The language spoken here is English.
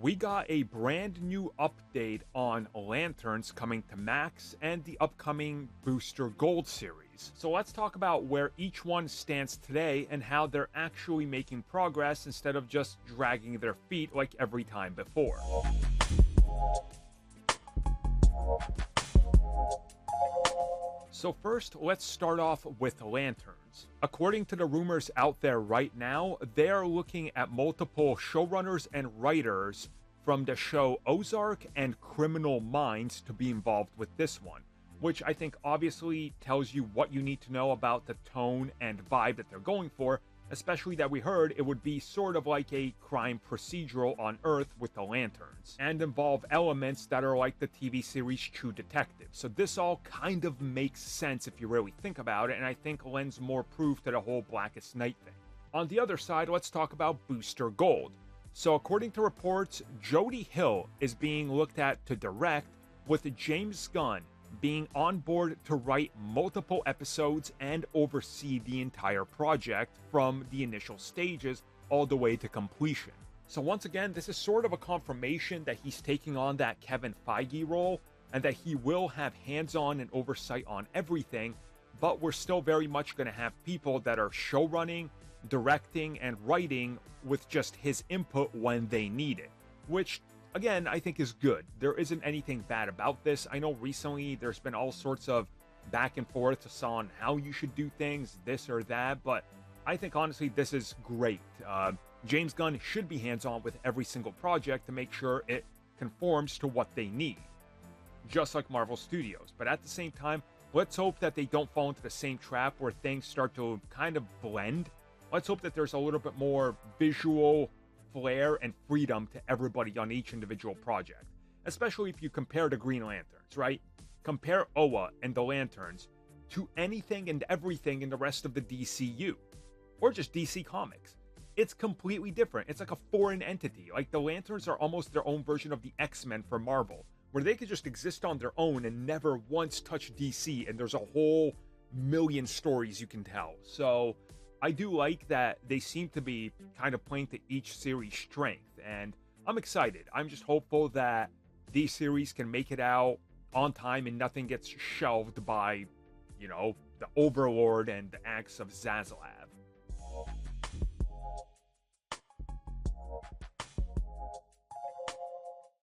we got a brand new update on Lanterns coming to Max and the upcoming Booster Gold series. So let's talk about where each one stands today and how they're actually making progress instead of just dragging their feet like every time before. So first, let's start off with Lanterns. According to the rumors out there right now, they are looking at multiple showrunners and writers from the show Ozark and Criminal Minds to be involved with this one, which I think obviously tells you what you need to know about the tone and vibe that they're going for, especially that we heard it would be sort of like a crime procedural on Earth with the Lanterns, and involve elements that are like the TV series True Detective. So this all kind of makes sense if you really think about it, and I think lends more proof to the whole Blackest Night thing. On the other side, let's talk about Booster Gold. So according to reports, Jody Hill is being looked at to direct, with James Gunn being on board to write multiple episodes and oversee the entire project from the initial stages all the way to completion. So once again, this is sort of a confirmation that he's taking on that Kevin Feige role and that he will have hands-on and oversight on everything, but we're still very much going to have people that are showrunning, directing, and writing with just his input when they need it, which again, I think is good. There isn't anything bad about this. I know recently there's been all sorts of back and forth on how you should do things, this or that, but I think honestly this is great. James Gunn should be hands-on with every single project to make sure it conforms to what they need, just like Marvel Studios. But at the same time, let's hope that they don't fall into the same trap where things start to kind of blend. Let's hope that there's a little bit more visual flair and freedom to everybody on each individual project, especially if you compare the Green Lanterns, right? Compare Oa and the Lanterns to anything and everything in the rest of the DCU, or just DC Comics. It's completely different. It's like a foreign entity. Like the Lanterns are almost their own version of the X-Men for Marvel, where they could just exist on their own and never once touch DC, and there's a whole million stories you can tell. So I do like that they seem to be kind of playing to each series' strength, and I'm excited. I'm just hopeful that these series can make it out on time and nothing gets shelved by, the Overlord and the acts of Zazzalaz.